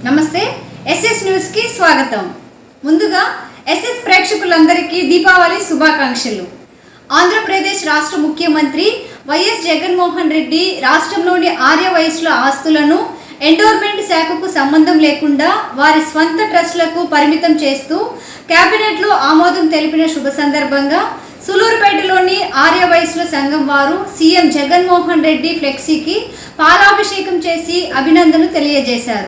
నమస్తే SS news కి స్వాగతం. ముందుగా ఎస్ఎస్ ప్రేక్షకులందరికీ దీపావళి శుభాకాంక్షలు. ఆంధ్రప్రదేశ్ రాష్ట్ర ముఖ్యమంత్రి వైఎస్ జగన్మోహన్ రెడ్డి రాష్ట్రంలోని ఆర్యవైశ్యుల ఆస్తులను ఎండోర్మెంట్ శాఖకు సంబంధం లేకుండా వారి స్వంత ట్రస్టులకు పరిమితం చేస్తూ కేబినెట్లో ఆమోదం తెలిపిన శుభ సందర్భంగా సులూరుపేటలోని ఆర్యవైశ్యుల సంఘం వారు సీఎం జగన్మోహన్ రెడ్డి ఫ్లెక్సీకి పాలాభిషేకం చేసి అభినందనలు తెలియజేశారు.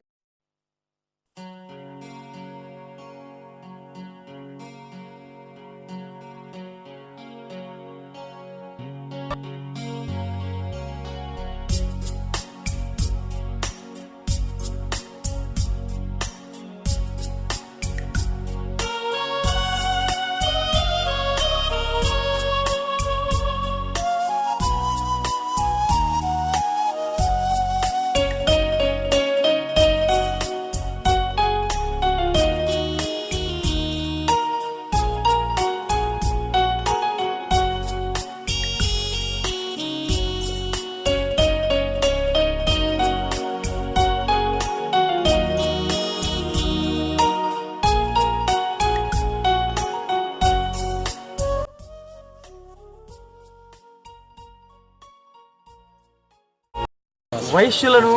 వైశ్యులను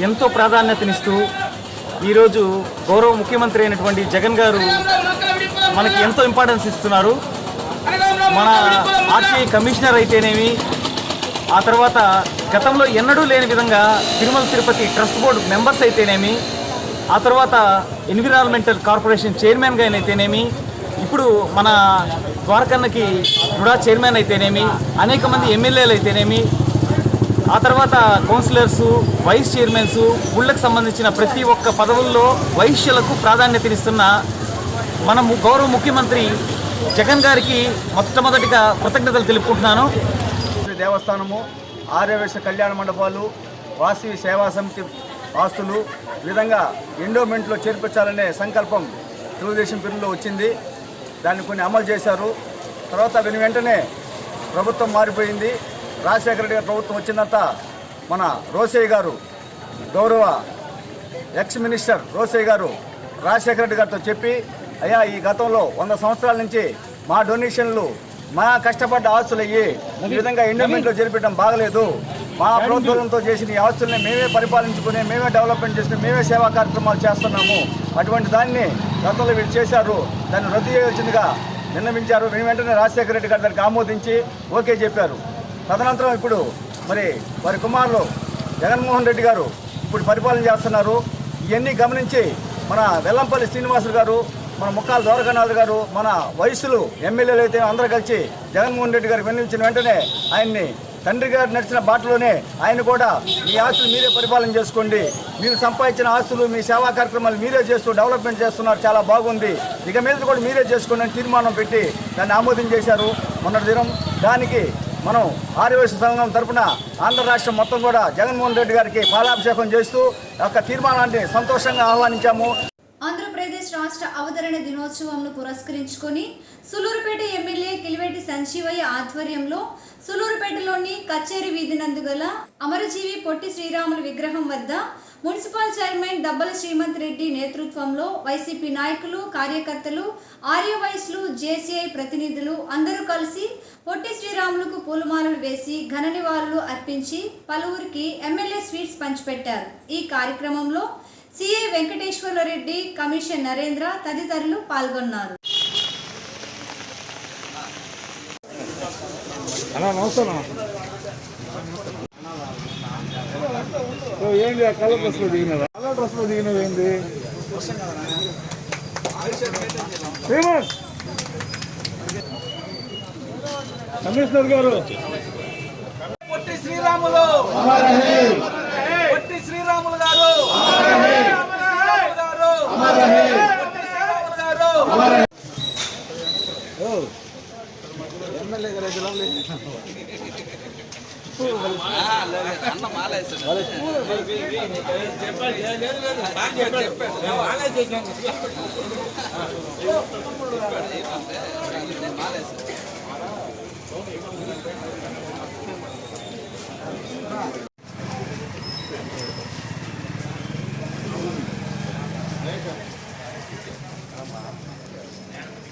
ఎంతో ప్రాధాన్యతనిస్తూ ఈరోజు గౌరవ ముఖ్యమంత్రి అయినటువంటి జగన్ గారు మనకి ఎంతో ఇంపార్టెన్స్ ఇస్తున్నారు. మన ఆర్టీఐ కమిషనర్ అయితేనేమి, ఆ తర్వాత గతంలో ఎన్నడూ లేని విధంగా Tirumala Tirupati trust board members అయితేనేమి, ఆ తర్వాత ఎన్విరాన్మెంటల్ కార్పొరేషన్ చైర్మన్గా అయితేనేమి, ఇప్పుడు మన ద్వారకన్నకి రుడా చైర్మన్ అయితేనేమి, అనేక మంది ఎమ్మెల్యేలు అయితేనేమి, ఆ తర్వాత కౌన్సిలర్సు, వైస్ చైర్మన్స్, గుళ్ళకు సంబంధించిన ప్రతి ఒక్క పదవుల్లో వైశ్యులకు ప్రాధాన్యతనిస్తున్న మన గౌరవ ముఖ్యమంత్రి జగన్ గారికి మొట్టమొదటిగా కృతజ్ఞతలు తెలుపుకుంటున్నాను. దేవస్థానము, ఆర్యవైశ్య కళ్యాణ మండపాలు, వాసవి సేవా సమితి ఆస్తులు ఈ విధంగా ఎండోమెంట్లో చేర్పించాలనే సంకల్పం తెలుగుదేశం పీరియడ్లో వచ్చింది. దాన్ని కొన్ని అమలు చేశారు. తర్వాత వెంటనే ప్రభుత్వం మారిపోయింది. రాజశేఖర రెడ్డి గారి ప్రభుత్వం వచ్చిందంతా మన రోసయ్య గారు, గౌరవ ఎక్స్ మినిస్టర్ రోసయ్య గారు రాజశేఖర రెడ్డి గారితో చెప్పి, అయ్యా ఈ గతంలో 100 సంవత్సరాల నుంచి మా డొనేషన్లు, మా కష్టపడ్డ ఆస్తులు అయ్యి ఈ విధంగా ఎండోమెంట్లో జరిపించడం బాగలేదు, మా ప్రభుత్వంతో చేసిన ఈ ఆస్తుల్ని మేమే పరిపాలించుకుని, మేమే డెవలప్మెంట్ చేసుకుని, మేమే సేవా కార్యక్రమాలు చేస్తున్నాము. అటువంటి దాన్ని గతంలో వీళ్ళు చేశారు, దాన్ని రద్దు చేయవలసిందిగా విన్నవించారు. వెంటనే రాజశేఖర రెడ్డి గారు దానికి ఆమోదించి ఓకే చెప్పారు. తదనంతరం ఇప్పుడు మరి వారి కుమారులు జగన్మోహన్ రెడ్డి గారు ఇప్పుడు పరిపాలన చేస్తున్నారు. ఇవన్నీ గమనించి మన వెల్లంపల్లి శ్రీనివాసులు గారు, మన ముక్కాల ద్వారకానాథ్ గారు, మన వయసులు ఎమ్మెల్యేలు అయితే అందరూ కలిసి జగన్మోహన్ రెడ్డి గారికి విన్నవించిన వెంటనే ఆయన్ని తండ్రి గారు నడిచిన బాటలోనే ఆయన కూడా మీ ఆస్తులు మీరే పరిపాలన చేసుకోండి, మీరు సంపాదించిన ఆస్తులు మీ సేవా కార్యక్రమాలు మీరే చేస్తూ డెవలప్మెంట్ చేస్తున్నారు, చాలా బాగుంది, ఇక మీద కూడా మీరే చేసుకోండి అని తీర్మానం పెట్టి దాన్ని ఆమోదం చేశారు మొన్నటి దినం. దానికి మనం ఆర్యవైశ్య సంఘం తరఫున ఆంధ్ర రాష్ట్రం మొత్తం కూడా జగన్మోహన్ రెడ్డి గారికి పాలాభిషేకం చేస్తూ యొక్క తీర్మానాన్ని సంతోషంగా ఆహ్వానించాము. ఆంధ్రప్రదేశ్ రాష్ట్ర అవతరణ దినోత్సవంను పురస్కరించుకొని సులూరుపేట ఎమ్మెల్యే కిలివేటి సంజీవయ్య ఆధ్వర్యంలో సులూరుపేటలోని కచేరీ వీధి నందు గల అమరజీవి పొట్టి శ్రీరాములు విగ్రహం వద్ద మున్సిపల్ చైర్మన్ దబ్బల శ్రీమంత్ రెడ్డి నేతృత్వంలో వైసీపీ నాయకులు, కార్యకర్తలు, ఆర్యవైశ్యులు, జేసీఐ ప్రతినిధులు అందరూ కలిసి పొట్టి శ్రీరాములకు పూలమాలలు వేసి ఘన నివాళులు అర్పించి పలువురికి ఎమ్మెల్యే స్వీట్స్ పంచిపెట్టారు. ఈ కార్యక్రమంలో సిఐ వెంకటేశ్వరరెడ్డి, కమిషన్ నరేంద్ర తదితరులు పాల్గొన్నారు. ఏంటి కలర్ డ్రెస్లో దిగినదా? కలర్ డ్రెస్లో దిగినది ఏంటి? కమిషనర్ గారు పొట్టి శ్రీరాములు, పొట్టి శ్రీరాములు గారు, ఎమ్మెల్యే గారు అన్న మాలేసాడు.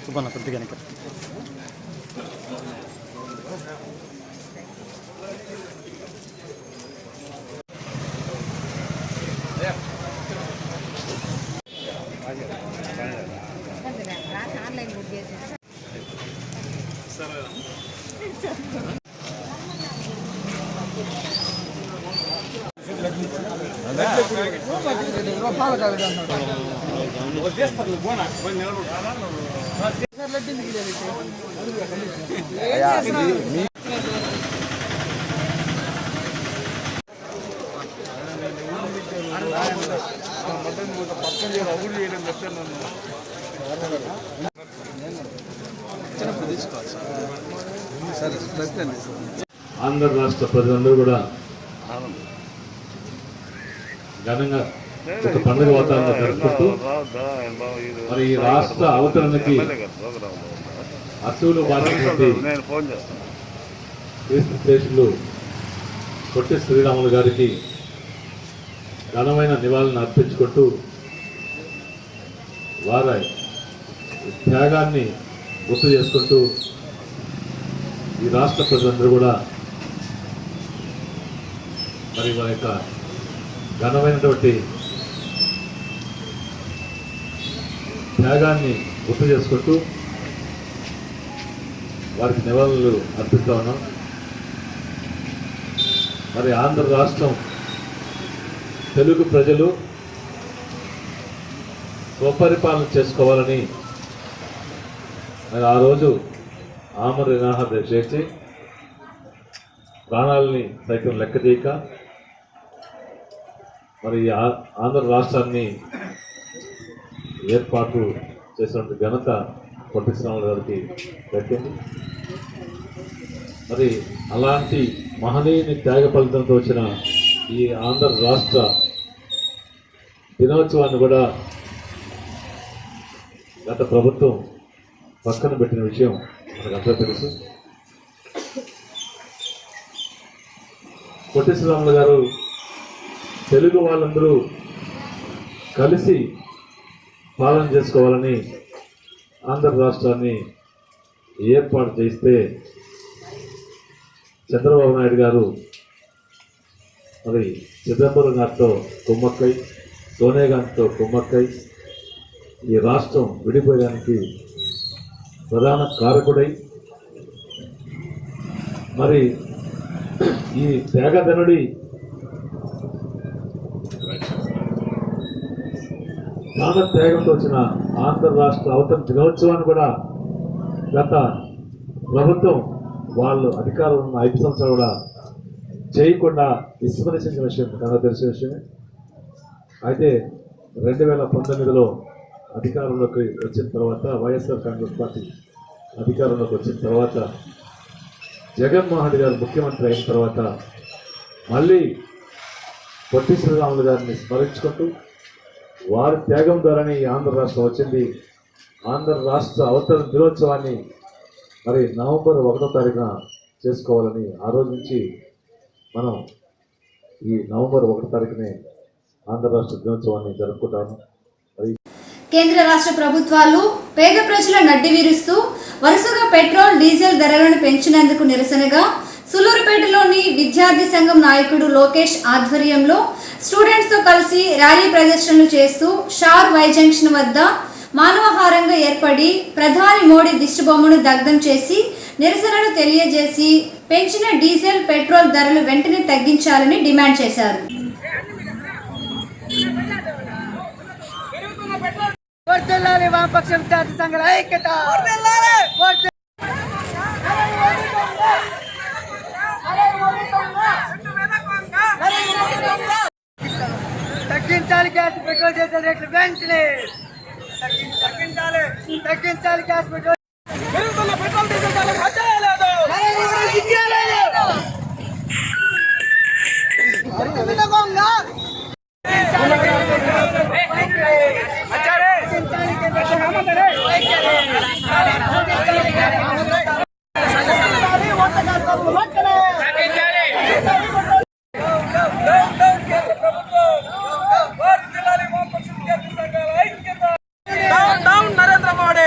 సుబ్బన్న కొద్దిగా వెనక. ఆంధ్ర రాష్ట్ర ప్రజలందరూ కూడా ఘనంగా ఒక పండుగ వాతావరణం జరుపుకుంటూ మరి ఈ రాష్ట్ర అవతరణకి అసూలు బాధినటువంటి క్రీస్తు శేషులు పొట్టి శ్రీరాములు గారికి ఘనమైన నివాళులను అర్పించుకుంటూ వారి త్యాగాన్ని గుర్తు చేసుకుంటూ ఈ రాష్ట్ర ప్రజలందరూ కూడా మరి వారి యొక్క ఘనమైనటువంటి త్యాగాన్ని గుర్తు చేసుకుంటూ వారికి నివాళులు అర్పిస్తా ఉన్నాం. మరి ఆంధ్ర రాష్ట్రం తెలుగు ప్రజలు స్వపరిపాలన చేసుకోవాలని మరి ఆ రోజు ఆమర నిరాహార దీక్ష చేసి ప్రాణాలని సైతం లెక్క చేయక మరి ఆంధ్ర రాష్ట్రాన్ని ఏర్పాటు చేసినటువంటి ఘనత పొట్టి శ్రీరాములు గారికి దక్కింది. మరి అలాంటి మహనీయుని త్యాగ ఫలితంతో వచ్చిన ఈ ఆంధ్ర రాష్ట్ర దినోత్సవాన్ని కూడా గత ప్రభుత్వం పక్కన పెట్టిన విషయం మనకంతా తెలుసు. పొట్టి శ్రీరాములు గారు తెలుగు వాళ్ళందరూ కలిసి పాలన చేసుకోవాలని ఆంధ్ర రాష్ట్రాన్ని ఏర్పాటు చేస్తే చంద్రబాబు నాయుడు గారు మరి చిదంబరం గారితో కుమ్మక్కై, సోనియా గాంధీతో కుమ్మక్కై ఈ రాష్ట్రం విడిపోయడానికి ప్రధాన కారకుడై మరి ఈ త్యాగధనుడి ప్రాణ త్యాగంతో వచ్చిన ఆంధ్ర రాష్ట్ర అవతరణ దినోత్సవాన్ని కూడా గత ప్రభుత్వం వాళ్ళు అధికారంలో ఉన్న 5 సంవత్సరాలు కూడా చేయకుండా విస్మరించిన విషయం కన్నా తెలిసిన విషయమే. అయితే 2019లో అధికారంలోకి వచ్చిన తర్వాత వైఎస్ఆర్ కాంగ్రెస్ పార్టీ అధికారంలోకి వచ్చిన తర్వాత జగన్మోహన్ రెడ్డి గారు ముఖ్యమంత్రి అయిన తర్వాత మళ్ళీ పొట్టి శ్రీరాములు గారిని స్మరించుకుంటూ వారి త్యాగం ద్వారానే ఈ ఆంధ్ర రాష్ట్రం వచ్చింది. ఆంధ్ర రాష్ట్ర అవతరణ దినోత్సవాన్ని మరి నవంబర్ 1వ తారీఖున చేసుకోవాలని ఆ రోజు నుంచి మనం ఈ నవంబర్ 1వ తారీఖునే ఆంధ్ర రాష్ట్ర దినోత్సవాన్ని జరుపుకుంటాము. కేంద్ర రాష్ట్ర ప్రభుత్వాలు పేద ప్రజల నడ్డి విరుస్తూ వరుసగా పెట్రోల్, డీజిల్ ధరలను పెంచినందుకు నిరసనగా సులూరుపేటలోని విద్యార్థి సంఘం నాయకుడు లోకేష్ ఆధ్వర్యంలో స్టూడెంట్స్తో కలిసి ర్యాలీ ప్రదర్శనలు చేస్తూ షార్ వై జంక్షన్ వద్ద మానవహారంగా ఏర్పడి ప్రధాని మోడీ దిష్టిబొమ్మను దగ్ధం చేసి నిరసనలు తెలియజేసి పెంచిన డీజిల్, పెట్రోల్ ధరలు వెంటనే తగ్గించాలని డిమాండ్ చేశారు. వామపక్ష విద్యార్థి సంఘాల ఐక్యత తగ్గించాలి గ్యాస్, పెట్రోల్, డీజిల్ రేట్లు వెంటనే తగ్గించాలి గ్యాస్, పెట్రోల్, పెరుగుతున్న పెట్రోల్, డీజిల్ ధరలు అడ్డలేదు. నరేంద్ర మోడీ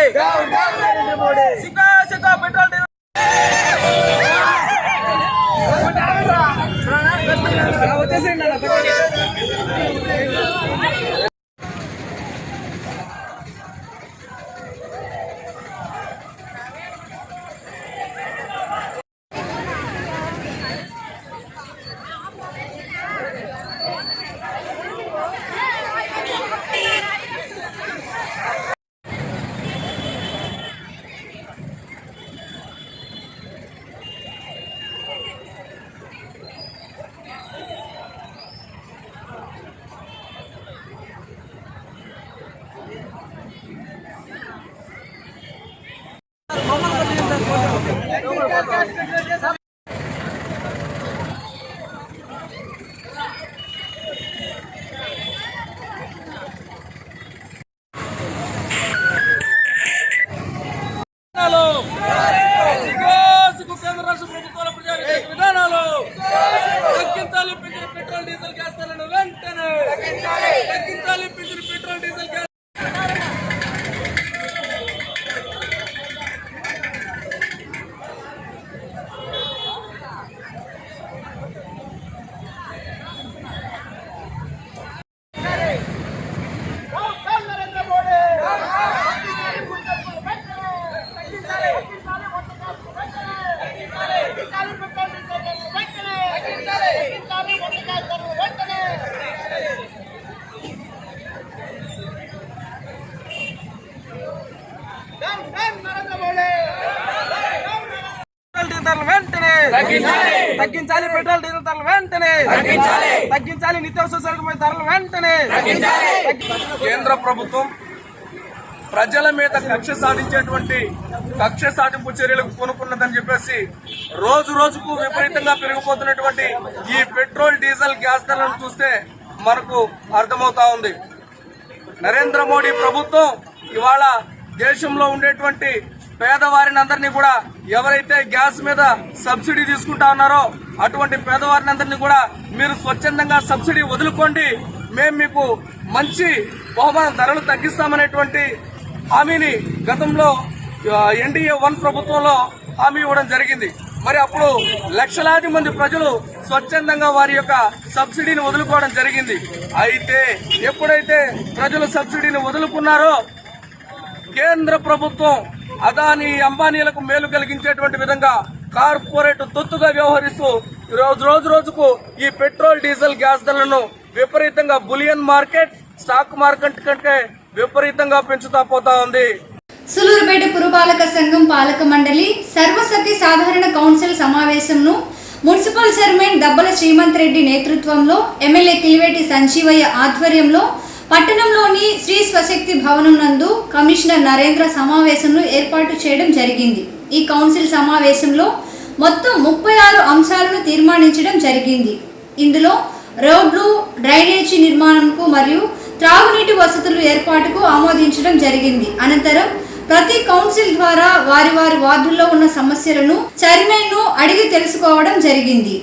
కేంద్ర రాష్ట్ర ప్రభుత్వాల ప్రజా వ్యతిరేక విధానాలు తగ్గించాలి. పెంచిన పెట్రోల్ డీజిల్ గ్యాస్ ధరలను వెంటనే తగ్గించాలి. పెంచిన పెట్రోల్ డీజిల్ గ్యాస్ తగ్గించాలి. పెట్రోల్ డీజిల్ ధరలు వెంటనే తగ్గించాలి. నిత్యావసర సరుకుల ధరలు వెంటనే కేంద్ర ప్రభుత్వం ప్రజల మీద కక్ష సాధింపు చర్యలకు పూనుకున్నదని చెప్పేసి రోజు రోజుకు విపరీతంగా పెరిగిపోతున్నటువంటి ఈ పెట్రోల్ డీజిల్ గ్యాస్ ధరలను చూస్తే మనకు అర్థమవుతా ఉంది. నరేంద్ర మోడీ ప్రభుత్వం ఇవాళ దేశంలో ఉండేటువంటి పేదవారిని అందరినీ కూడా ఎవరైతే గ్యాస్ మీద సబ్సిడీ తీసుకుంటా ఉన్నారో అటువంటి పేదవారిని అందరినీ కూడా మీరు స్వచ్ఛందంగా సబ్సిడీ వదులుకోండి, మేము మీకు మంచి బహుమాన ధరలు తగ్గిస్తామనేటువంటి హామీని గతంలో ఎన్డీఏ 1 ప్రభుత్వంలో హామీ ఇవ్వడం జరిగింది. మరి అప్పుడు లక్షలాది మంది ప్రజలు స్వచ్ఛందంగా వారి యొక్క సబ్సిడీని వదులుకోవడం జరిగింది. అయితే ఎప్పుడైతే ప్రజలు సబ్సిడీని వదులుకున్నారో కేంద్ర ప్రభుత్వం అదానీ అంబానీలకు మేలు కలిగించేటువంటి విధంగా కార్పొరేట్ తొత్తుగా వ్యవహరిస్తూ రోజు రోజుకు ఈ పెట్రోల్ డీజిల్ గ్యాస్ ధరలను విపరీతంగా బులియన్ మార్కెట్ స్టాక్ మార్కెట్ కంటే విపరీతంగా పెంచుతా పోతా ఉంది. సులూరుపేట పురపాలక సంఘం పాలక మండలి సర్వసభ్య సాధారణ కౌన్సిల్ సమావేశంను మున్సిపల్ చైర్మన్ దబ్బల శ్రీమంత్ రెడ్డి నేతృత్వంలో ఎమ్మెల్యే కిలివేటి సంజీవయ్య ఆధ్వర్యంలో పట్టణంలోని శ్రీ స్వశక్తి భవనం నందు కమిషనర్ నరేంద్ర సమావేశంను ఏర్పాటు చేయడం జరిగింది. ఈ కౌన్సిల్ సమావేశంలో మొత్తం 36 అంశాలను తీర్మానించడం జరిగింది. ఇందులో రోడ్లు, డ్రైనేజీ నిర్మాణంకు మరియు త్రాగునీటి వసతులు ఏర్పాటుకు ఆమోదించడం జరిగింది. అనంతరం ప్రతి కౌన్సిల్ ద్వారా వారి వార్డుల్లో ఉన్న సమస్యలను చైర్మన్ను అడిగి తెలుసుకోవడం జరిగింది.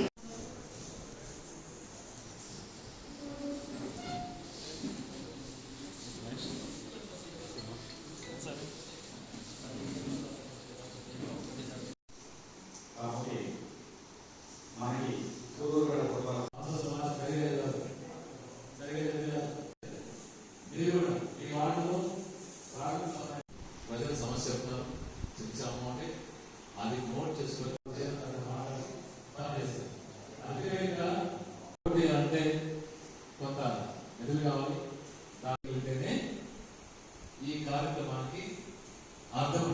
ప్రజల సమస్య చెప్తాము అంటే అది నోట్ చేసుకొని అంటే కొంత నిధులు కావాలి. దానికంటేనే ఈ కార్యక్రమానికి అర్థం.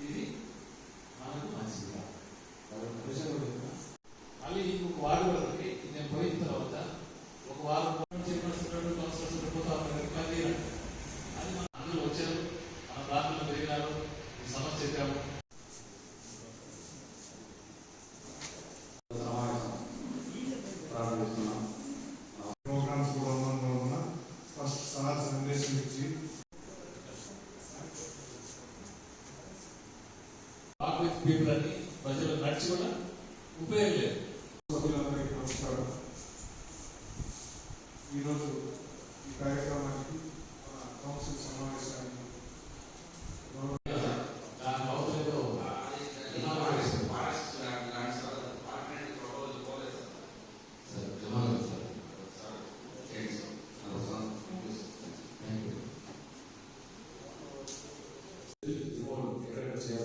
ఇది మనకు మంచిగా మళ్ళీ ఇంకొక వార్డు వరకు నేను పోయిన తర్వాత ఒక వారం అందరూ వచ్చారు, మన ప్రాంతంలో పెరిగినారు, ఈ సమస్య చెప్పాము. ప్రోగ్రామ్స్ కూడా ఉన్న ఫస్ట్ సార్ సందేశం ఇచ్చి పీపుల్ అని ప్రజలు నడిచి కూడా ఉపయోగం లేదు. సభ్యులందరికీ నమస్కారం. ఈరోజు ఈ కార్యక్రమానికి మన కౌన్సిల్ సమావేశానికి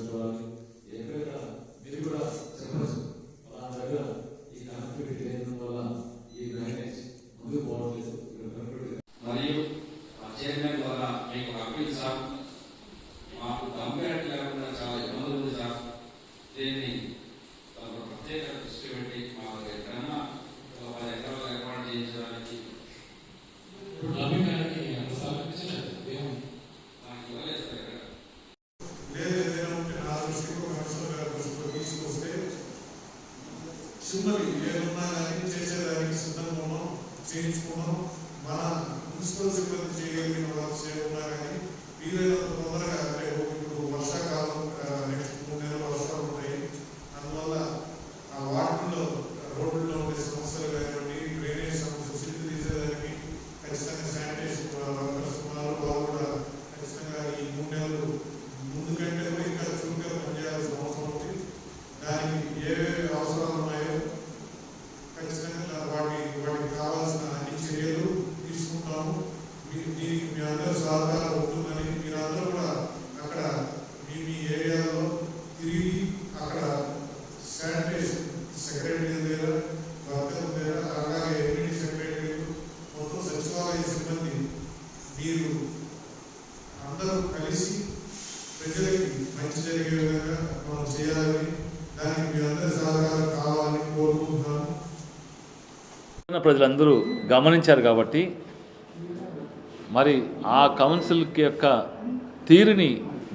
చూడాలి. ఎక్కడైనా మీరు కూడా చెప్పచ్చు, అలా దగ్గర ఈ కనెక్టివిటీ లేని వల్ల ఈ డ్రైనేజ్ ముందుకు పోవట్లేదు. మరియు చైర్మన్ ద్వారా మీకు అప్పీల్ సార్, మాకు కంప్లైంట్ లేకుండా చాలా ఇబ్బంది ఉంది సార్. దీన్ని ప్రత్యేక దృష్టి పెట్టి మాకు ఎక్కడైనా 10 ఎకరాలు ఏర్పాటు చేయించడానికి చిన్నవి ఏమన్నా కానీ చేసేదానికి సిద్ధంగా ఉన్నాం, చేయించుకున్నాం. మన మున్సిపల్ సిబ్బంది చేయగలిగిన వర్క్స్ ఏమన్నా కానీ వీలైనంత తొందరగా, ఇప్పుడు వర్షాకాలం, నెక్స్ట్ 3 నెలల వర్షాలు ఉంటాయి. అందువల్ల ఆ వాటిలో రోడ్లలో ఉండే సమస్యలు కానివ్వండి, డ్రైనేజ్ సమస్యలు సిద్ధి తీసేదానికి ఖచ్చితంగా శానిటేషన్ వర్కర్స్ ఉన్నారు. వాళ్ళు కూడా ఖచ్చితంగా ఈ 3 నెలలు ముందు కంటే కూడా ఇంకా చురుగ్గా పనిచేయాల్సిన అవసరం ఉంది. దానికి ఏవేవి అవసరాలు ఉన్నాయో ఖచ్చితంగా వాటికి కావాల్సిన అన్ని చర్యలు తీసుకుంటాము. దీనికి మీ అందరూ సహకారం ఉంటుందని మీరందరూ కూడా అక్కడ మీ ఏరియాలో తిరిగి అక్కడ శానిటేషన్ సెక్రటరీ దగ్గర, వర్కర్ దగ్గర, అలాగే ఎంపీడీ సెక్రటరీ, మొత్తం సచివాలయ సిబ్బంది మీరు అందరూ కలిసి ప్రజలకి మంచి జరిగే విధంగా మనం చేయాలని, దానికి మీ అందరి సహకారం కావాలని కోరుకుంటున్నాను. ప్రజలందరూ గమనించారు కాబట్టి మరి ఆ కౌన్సిల్ యొక్క తీరుని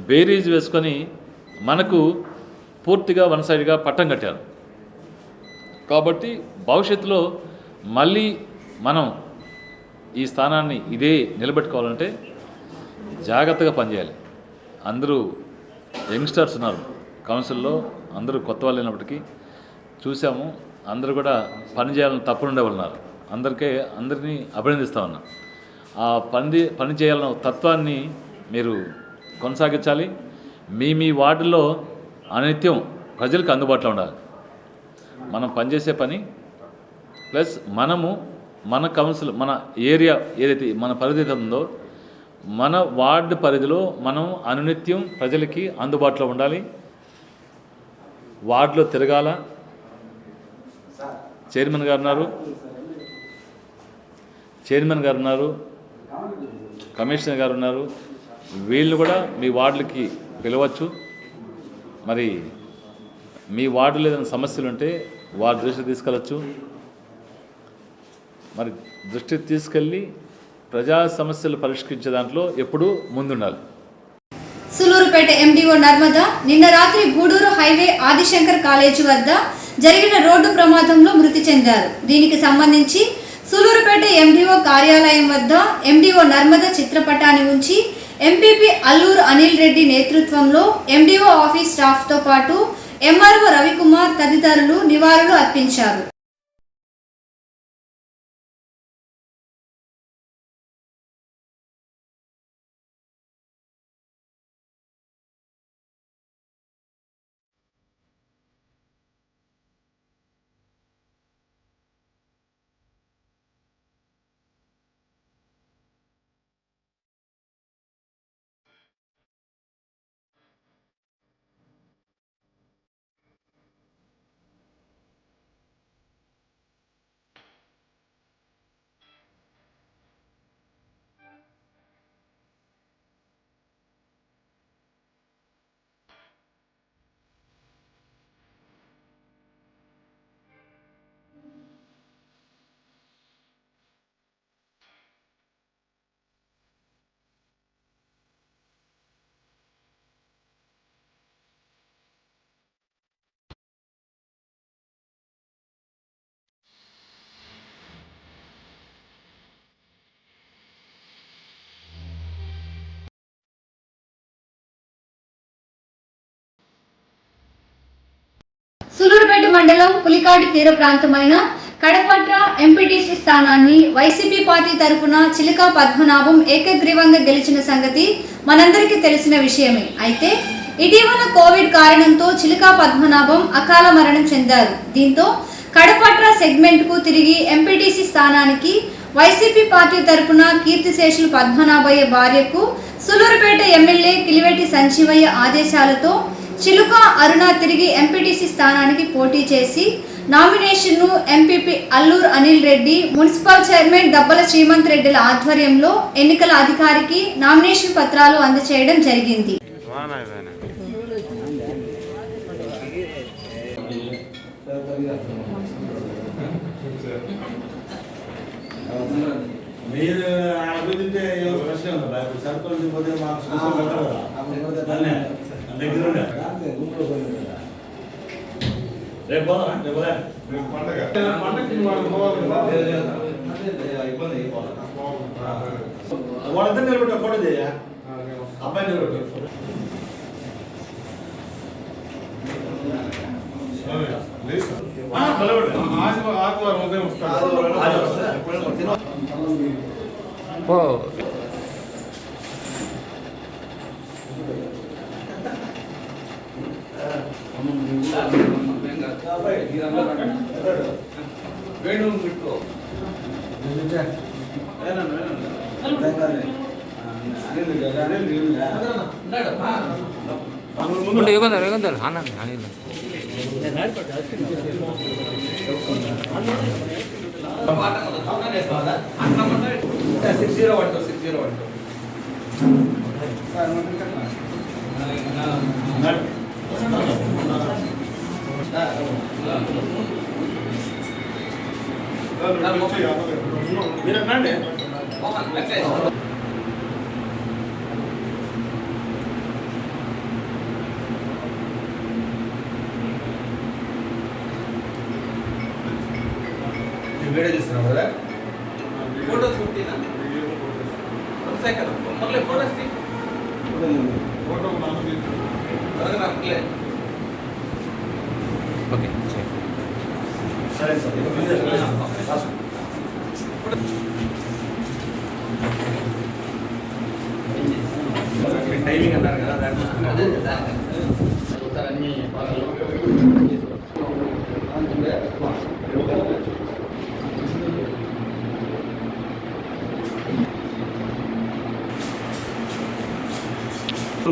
బేరీజ్ వేసుకొని మనకు పూర్తిగా వన్ సైడ్గా పట్టం కట్టారు. కాబట్టి భవిష్యత్తులో మళ్ళీ మనం ఈ స్థానాన్ని ఇదే నిలబెట్టుకోవాలంటే జాగ్రత్తగా పనిచేయాలి. అందరూ యంగ్స్టర్స్ ఉన్నారు కౌన్సిల్లో, అందరూ కొత్త వాళ్ళు అయినప్పటికీ చూసాము. అందరూ కూడా పని చేయాలని తప్పనుండే వాళ్ళు ఉన్నారు. అందరినీ అభినందిస్తూ ఉన్నా. ఆ పని చేయాలన్న తత్వాన్ని మీరు కొనసాగించాలి. మీ వార్డులో అనిత్యం ప్రజలకు అందుబాటులో ఉండాలి. మనం పనిచేసే పని ప్లస్ మన కౌన్సిల్, మన ఏరియా ఏదైతే మన పరిధి ఉందో, మన వార్డు పరిధిలో మనం అనునిత్యం ప్రజలకి అందుబాటులో ఉండాలి. వార్డులో తిరగాల. చైర్మన్ గారు ఉన్నారు, కమిషనర్ గారు ఉన్నారు. వీళ్ళు కూడా మీ వార్డులకి పిలవచ్చు. మరి మీ వార్డులో ఏదైనా సమస్యలు ఉంటే వారి దృష్టికి తీసుకెళ్ళచ్చు. మరి దృష్టికి తీసుకెళ్ళి ప్రజా సమస్యలు పరిష్కరించే దాంట్లో ఎప్పుడూ ముందుండాలి. సులూరుపేట ఎండిఓ నర్మదా నిన్న రాత్రి గూడూరు హైవే ఆదిశంకర్ కాలేజీ వద్ద జరిగిన రోడ్డు ప్రమాదంలో మృతి చెందారు. దీనికి సంబంధించి సులూరుపేట ఎండిఓ కార్యాలయం వద్ద ఎండిఓ నర్మదా చిత్రపటాన్ని ఉంచి ఎంపీపీ అల్లూరు అనిల్ రెడ్డి నేతృత్వంలో ఎండిఓ ఆఫీస్ స్టాఫ్తో పాటు ఎంఆర్ఓ రవికుమార్ తదితరులు నివాళులు అర్పించారు. సులూరుపేట మండలం పులికాటి తీర ప్రాంతమైన కడపట్ర ఎంపీటీసీ స్థానాన్ని వైసీపీ పార్టీ తరపున చిలుక పద్మనాభం ఏకగ్రీవంగా గెలిచిన సంగతి మనందరికీ తెలిసిన విషయమే. అయితే ఇటీవల కోవిడ్ కారణంతో చిలుక పద్మనాభం అకాల మరణం చెందారు. దీంతో కడపట్ర సెగ్మెంట్కు తిరిగి ఎంపీటీసీ స్థానానికి వైసీపీ పార్టీ తరపున కీర్తిశేషులు పద్మనాభయ్య భార్యకు సులూరుపేట ఎమ్మెల్యే కిలివేటి సంజీవయ్య ఆదేశాలతో చిలుక అరుణ తిరిగి ఎంపీటీసీ స్థానానికి పోటీ చేసి నామినేషన్ను MPP Alluru Anil Reddy, municipal chairman Dabbala Srimanth రెడ్డిల ఆధ్వర్యంలో ఎన్నికల అధికారికి నామినేషన్ పత్రాలు అందజేయడం జరిగింది. మీరు అభివృద్ధి ప్రశ్న సర్పంచ్ పోతే మాకు దగ్గర రేపు వాళ్ళంతా నిలబెట్ట కూడదు అబ్బాయి నిలబెట్టు ఆదివారం ఉదయం వేణు పెట్టుకో వీడియో తీస్తున్నాం కదా ఫోటోస్ కుట్టినా మళ్ళీ ఫోటోస్ ఓకే సరే సార్ టైమింగ్ అన్నారు కదా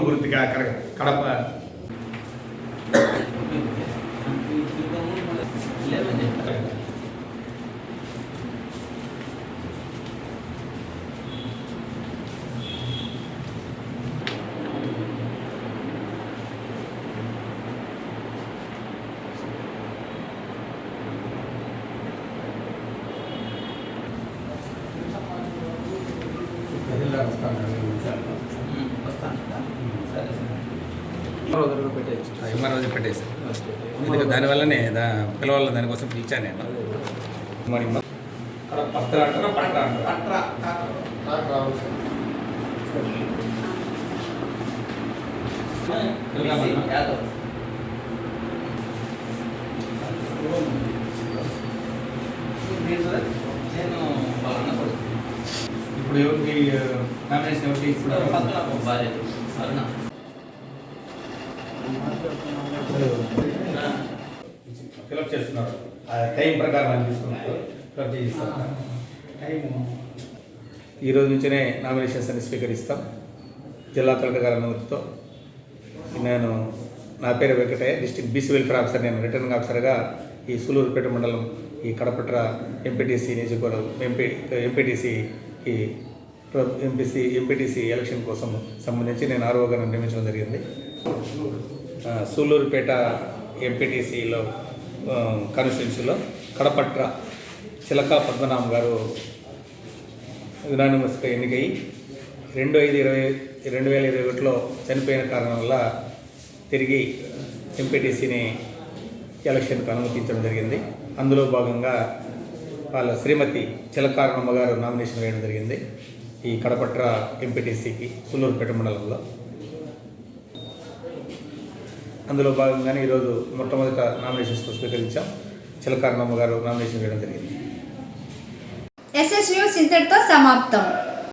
గుర్తుగా కడప రోజు పెట్టేసి ఎందుకంటే దానివల్లనే పిల్లవాళ్ళ దానికోసం పిలిచాను నేను మరి పత్ర అంటారా పట్ర అంటారా ఇప్పుడు ఎవరికి నామినేషన్ ఎవరికి ఫిలప్ చేస్తున్నారు టైం ప్రకారం అని తీసుకున్నారు ఫిలప్ చేయిస్తారు ఈ రోజు నుంచినే నామినేషన్స్ అని స్వీకరిస్తాం. జిల్లా కలెక్టర్ గారి అనుమతితో నేను నా పేరు Venkataiah, district BC welfare officer. నేను రిటర్నింగ్ ఆఫీసర్గా ఈ సూలూరుపేట మండలం ఈ కడపట్ర ఎంపీటీసీ నియోజకవర్గం ఎంపీటీసీ ఎలక్షన్ కోసం సంబంధించి నేను ఆర్ఓ గారిని నియమించడం జరిగింది. సూలూరుపేట ఎంపీటీసీలో కాన్స్టిట్యున్సీలో కడపట్ర చిలకా పద్మనాభం గారు యునానిమస్గా ఎన్నికై 2/5/2021లో చనిపోయిన కారణం వల్ల తిరిగి ఎంపీటీసీని ఎలక్షన్కు అనుమతించడం జరిగింది. అందులో భాగంగా వాళ్ళ శ్రీమతి చిలకారణమ్మ గారు నామినేషన్ వేయడం జరిగింది ఈ కడపట్ర ఎంపీటీసీకి సూలూరుపేట మండలంలో. అందులో భాగంగానే ఈరోజు మొట్టమొదట నామినేషన్స్ స్వీకరించాం. చిలకారణమ్మ గారు నామినేషన్ వేయడం జరిగింది. SS న్యూస్ ఇంతటితో సమాప్తం.